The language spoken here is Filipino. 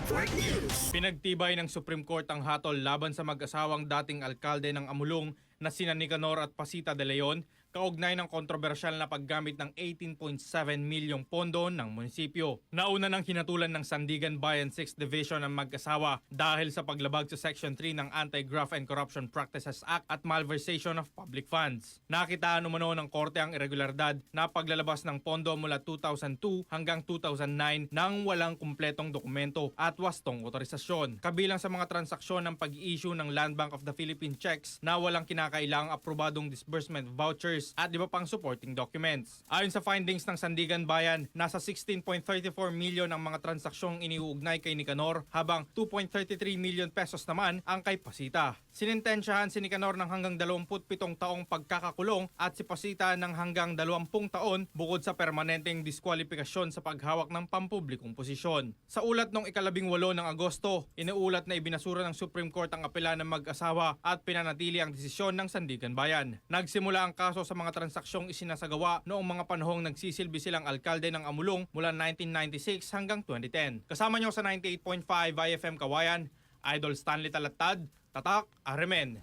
Network News. Pinagtibay ng Supreme Court ang hatol laban sa mag-asawang dating alkalde ng Amulong na sina Nicanor at Pasita de Leon kaugnay ng kontrobersyal na paggamit ng 18.7 milyong pondo ng munisipyo. Nauna nang hinatulan ng Sandigan Bayan 6th Division ang mag-asawa dahil sa paglabag sa Section 3 ng Anti-Graft and Corruption Practices Act at malversation of public funds. Nakitaan umano ng korte ang irregularidad na paglalabas ng pondo mula 2002 hanggang 2009 nang walang kumpletong dokumento at wastong otorisasyon. Kabilang sa mga transaksyon ng pag-i-issue ng Land Bank of the Philippines checks na walang kinakailangang aprobadong disbursement vouchers at iba pang supporting documents. Ayon sa findings ng Sandigan Bayan, nasa 16.34 million ang mga transaksyong iniuugnay kay Nicanor habang 2.33 million pesos naman ang kay Pasita. Sinintensyahan si Nicanor ng hanggang 27 taong pagkakakulong at si Pasita ng hanggang 20 taon bukod sa permanenteng diskwalifikasyon sa paghawak ng pampublikong posisyon. Sa ulat noong 18 ng Agosto, inuulat na ibinasura ng Supreme Court ang apela ng mag-asawa at pinanatili ang desisyon ng Sandigan Bayan. Nagsimula ang kaso sa mga transaksyong isinasagawa noong mga panahong nagsisilbi silang alkalde ng Amulong mula 1996 hanggang 2010. Kasama nyo sa 98.5 IFM Kawayan, Idol Stanley Talatad, Tatak Aremen.